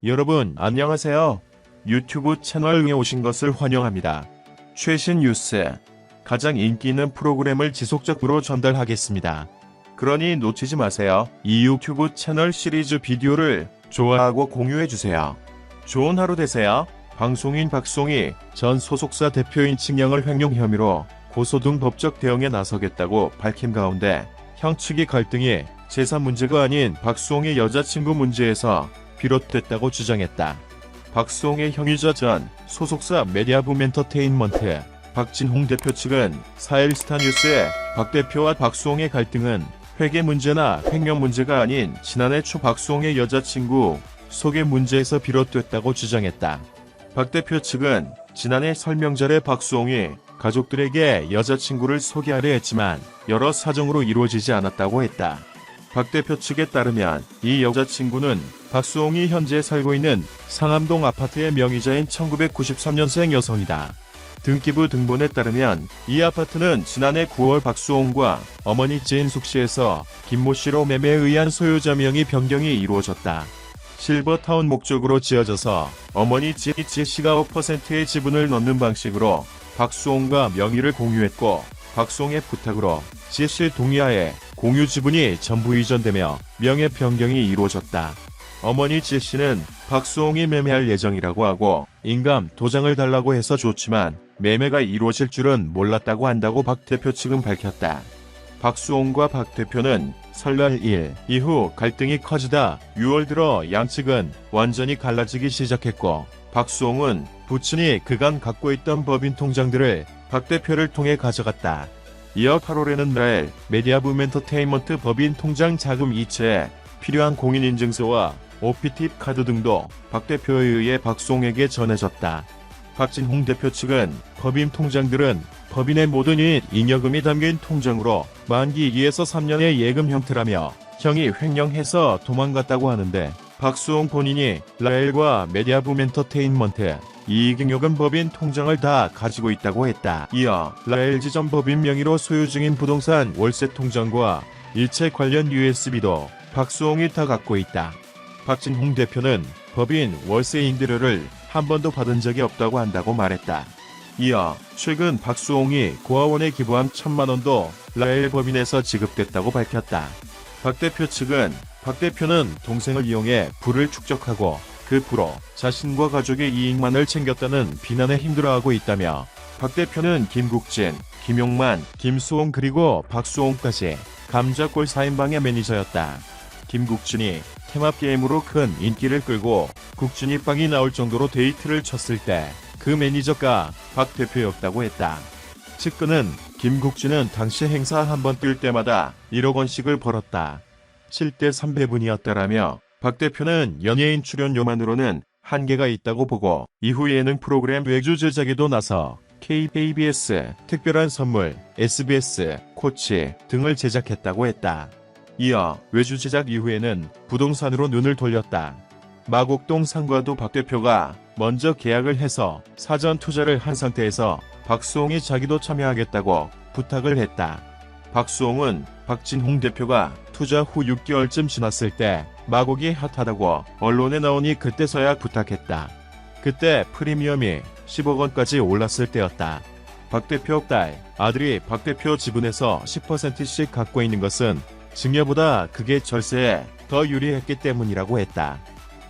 여러분 안녕하세요. 유튜브 채널에 오신 것을 환영합니다. 최신 뉴스, 가장 인기 있는 프로그램을 지속적으로 전달하겠습니다. 그러니 놓치지 마세요. 이 유튜브 채널 시리즈 비디오를 좋아하고 공유해주세요. 좋은 하루 되세요. 방송인 박송희 전 소속사 대표인 칭령을 횡령 혐의로 고소 등 법적 대응에 나서겠다고 밝힌 가운데 형 측의 갈등이 재산 문제가 아닌 박송희 여자친구 문제에서 비롯됐다고 주장했다. 박송희 형이자 전 소속사 메디아붐 엔터테인먼트 박진홍 대표 측은 4일 스타뉴스에 박 대표와 박송희의 갈등은 회계 문제나 횡령 문제가 아닌 지난해 초 박송희 여자친구 소개 문제에서 비롯됐다고 주장했다. 박 대표 측은 지난해 설명절에 박송희 가족들에게 여자친구를 소개하려 했지만 여러 사정으로 이루어지지 않았다고 했다. 박 대표 측에 따르면 이 여자친구는 박송희 현재 살고 있는 상암동 아파트의 명의자인 1993년생 여성이다. 등기부 등본에 따르면 이 아파트는 지난해 9월 박수홍과 어머니 지인숙 씨에서 김모 씨로 매매에 의한 소유자 명의 변경이 이루어졌다. 실버타운 목적으로 지어져서 어머니 지 씨가 5%의 지분을 넣는 방식으로 박수홍과 명의를 공유했고 박수홍의 부탁으로 지 씨 동의하에 공유 지분이 전부 이전되며 명의 변경이 이루어졌다. 어머니 지 씨는 박수홍이 매매할 예정이라고 하고 인감 도장을 달라고 해서 줬지만 매매가 이루어질 줄은 몰랐다고 한다고 박 대표 측은 밝혔다. 박수홍과 박 대표는 설날 일 이후 갈등이 커지다 6월 들어 양측은 완전히 갈라지기 시작했고 박수홍은 부친이 그간 갖고 있던 법인 통장들을 박 대표를 통해 가져갔다. 이어 8월에는 라엘 메디아붐 엔터테인먼트 법인 통장 자금 이체에 필요한 공인인증서와 OPT 카드 등도 박 대표에 의해 박수홍에게 전해졌다. 박진홍 대표 측은 법인 통장들은 법인의 모든 잉여금이 담긴 통장으로 만기 2에서 3년의 예금 형태라며 형이 횡령해서 도망갔다고 하는데 박수홍 본인이 라엘과 메디아붐 엔터테인먼트 이익잉여금 법인 통장을 다 가지고 있다고 했다. 이어 라엘 지점 법인 명의로 소유 중인 부동산 월세 통장과 일체 관련 USB도 박수홍이 다 갖고 있다. 박진홍 대표는 법인 월세 임대료를 한 번도 받은 적이 없다고 한다고 말했다. 이어 최근 박수홍이 고아원에 기부한 1,000만 원도 라엘 법인에서 지급됐다고 밝혔다. 박 대표 측은 박 대표는 동생을 이용해 부를 축적하고 그 부로 자신과 가족의 이익만을 챙겼다는 비난에 힘들어하고 있다며 박 대표는 김국진, 김용만, 김수홍 그리고 박수홍까지 감자골 4인방의 매니저였다. 김국진이 테마게임으로 큰 인기를 끌고 국진이 빵이 나올 정도로 데이트를 쳤을 때 그 매니저가 박 대표였다고 했다. 측근은 김국진은 당시 행사 한 번 뛸 때마다 1억 원씩을 벌었다. 7대 3배분이었다라며 박 대표는 연예인 출연료만으로는 한계가 있다고 보고 이후 예능 프로그램 외주 제작에도 나서 KBS 특별한 선물, SBS 코치 등을 제작했다고 했다. 이어 외주 제작 이후에는 부동산으로 눈을 돌렸다. 마곡동 상가도 박 대표가 먼저 계약을 해서 사전 투자를 한 상태에서 박수홍이 자기도 참여하겠다고 부탁을 했다. 박수홍은 박진홍 대표가 투자 후 6개월쯤 지났을 때 마곡이 핫하다고 언론에 나오니 그때서야 부탁했다. 그때 프리미엄이 10억 원까지 올랐을 때였다. 박 대표 딸, 아들이 박 대표 지분에서 10%씩 갖고 있는 것은 증여보다 그게 절세에 더 유리했기 때문이라고 했다.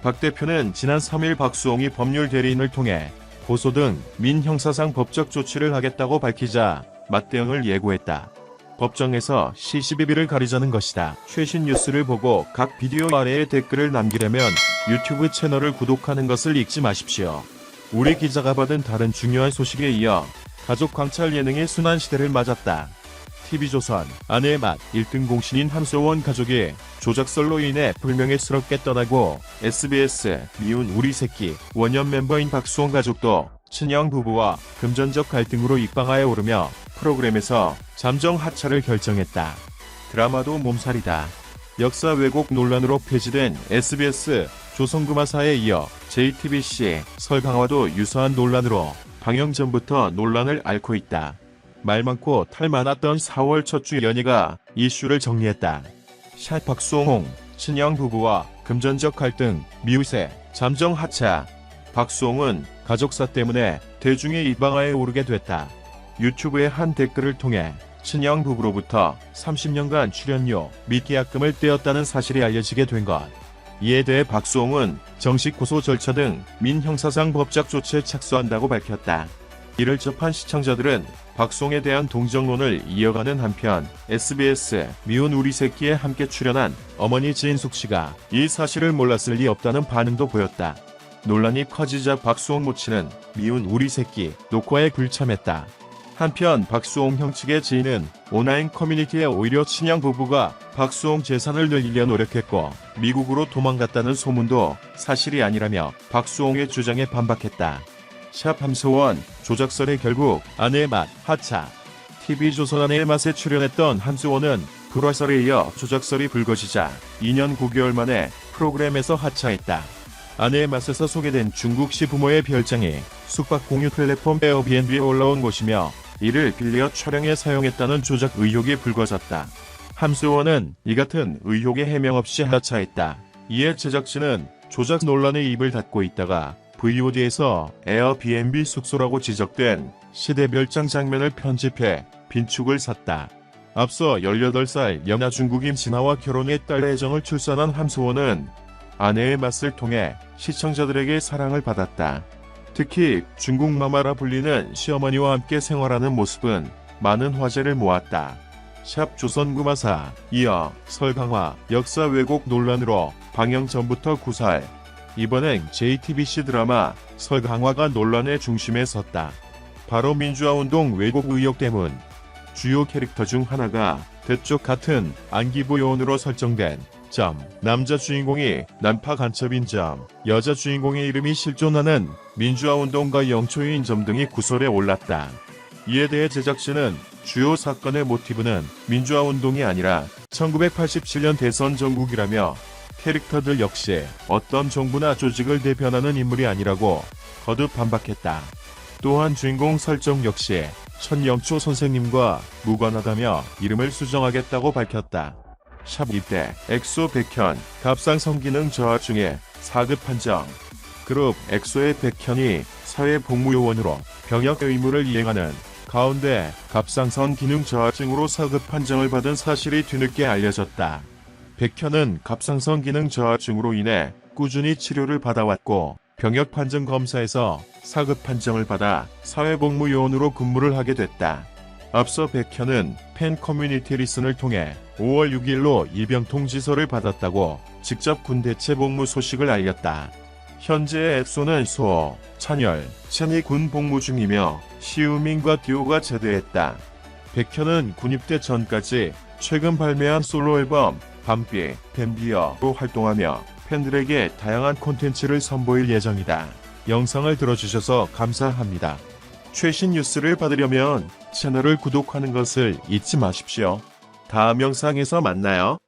박 대표는 지난 3일 박수홍이 법률 대리인을 통해 고소 등 민형사상 법적 조치를 하겠다고 밝히자 맞대응을 예고했다. 법정에서 시시비비를 가리자는 것이다. 최신 뉴스를 보고 각 비디오 아래에 댓글을 남기려면 유튜브 채널을 구독하는 것을 잊지 마십시오. 우리 기자가 받은 다른 중요한 소식에 이어 가족 광찰 예능의 순환 시대를 맞았다. TV조선 아내의 맛 1등 공신인 함소원 가족이 조작설로 인해 불명예스럽게 떠나고 SBS 미운 우리 새끼 원년 멤버인 박수홍 가족도 친형 부부와 금전적 갈등으로 입방아에 오르며 프로그램에서 잠정 하차를 결정했다. 드라마도 몸살이다. 역사 왜곡 논란으로 폐지된 SBS 조선금화사에 이어 JTBC 설강화도 유사한 논란으로 방영 전부터 논란을 앓고 있다. 말 많고 탈 많았던 4월 첫 주 연예가 이슈를 정리했다. 샷 박수홍 친형 부부와 금전적 갈등, 미우새, 잠정 하차. 박수홍은 가족사 때문에 대중의 입방아에 오르게 됐다. 유튜브의 한 댓글을 통해 친형 부부로부터 30년간 출연료 및 계약금을 떼었다는 사실이 알려지게 된 것. 이에 대해 박수홍은 정식 고소 절차 등 민형사상 법적 조치에 착수한다고 밝혔다. 이를 접한 시청자들은 박수홍에 대한 동정론을 이어가는 한편 SBS 미운 우리 새끼에 함께 출연한 어머니 지인숙 씨가 이 사실을 몰랐을 리 없다는 반응도 보였다. 논란이 커지자 박수홍 모친은 미운 우리 새끼 녹화에 불참했다. 한편 박수홍 형 측의 지인은 온라인 커뮤니티에 오히려 친형 부부가 박수홍 재산을 늘리려 노력했고 미국으로 도망갔다는 소문도 사실이 아니라며 박수홍의 주장에 반박했다. 샵 함소원 조작설에 결국 아내의 맛 하차. TV조선 아내의 맛에 출연했던 함소원은 불화설에 이어 조작설이 불거지자 2년 9개월 만에 프로그램에서 하차했다. 아내의 맛에서 소개된 중국시 부모의 별장이 숙박 공유 플랫폼 에어비앤비에 올라온 곳이며 이를 빌려 촬영에 사용했다는 조작 의혹이 불거졌다. 함소원은 이 같은 의혹에 해명 없이 하차했다. 이에 제작진은 조작 논란에 입을 닫고 있다가 VOD에서 에어비앤비 숙소라고 지적된 시대 별장 장면을 편집해 빈축을 샀다. 앞서 18살 연하 중국인 진아와 결혼해 딸 애정을 출산한 함소원은 아내의 맛을 통해 시청자들에게 사랑을 받았다. 특히 중국 마마라 불리는 시어머니와 함께 생활하는 모습은 많은 화제를 모았다. 샵 조선구마사 이어 설강화 역사 왜곡 논란으로 방영 전부터 구설. 이번엔 JTBC 드라마 설강화가 논란의 중심에 섰다. 바로 민주화운동 왜곡 의혹 때문. 주요 캐릭터 중 하나가 대쪽 같은 안기부 요원으로 설정된 남자 주인공이 난파 간첩인 여자 주인공의 이름이 실존하는 민주화운동가 영초인 등이 구설에 올랐다. 이에 대해 제작진은 주요 사건의 모티브는 민주화운동이 아니라 1987년 대선 전국이라며 캐릭터들 역시 어떤 정부나 조직을 대변하는 인물이 아니라고 거듭 반박했다. 또한 주인공 설정 역시 천영초 선생님과 무관하다며 이름을 수정하겠다고 밝혔다. 샵 입대 엑소 백현 갑상선 기능 저하 중에 4급 판정. 그룹 엑소의 백현이 사회복무요원으로 병역 의무를 이행하는 가운데 갑상선 기능 저하증으로 4급 판정을 받은 사실이 뒤늦게 알려졌다. 백현은 갑상선 기능 저하증으로 인해 꾸준히 치료를 받아왔고 병역 판정 검사에서 4급 판정을 받아 사회복무요원으로 근무를 하게 됐다. 앞서 백현은 팬 커뮤니티 리슨을 통해 5월 6일로 입영 통지서를 받았다고 직접 군대 재복무 소식을 알렸다. 현재 엑소는 소, 찬열, 찬이 군 복무 중이며 시우민과 듀오가 제대했다. 백현은 군입대 전까지 최근 발매한 솔로 앨범 밤비, 뱀비어로 활동하며 팬들에게 다양한 콘텐츠를 선보일 예정이다. 영상을 들어주셔서 감사합니다. 최신 뉴스를 받으려면 채널을 구독하는 것을 잊지 마십시오. 다음 영상에서 만나요.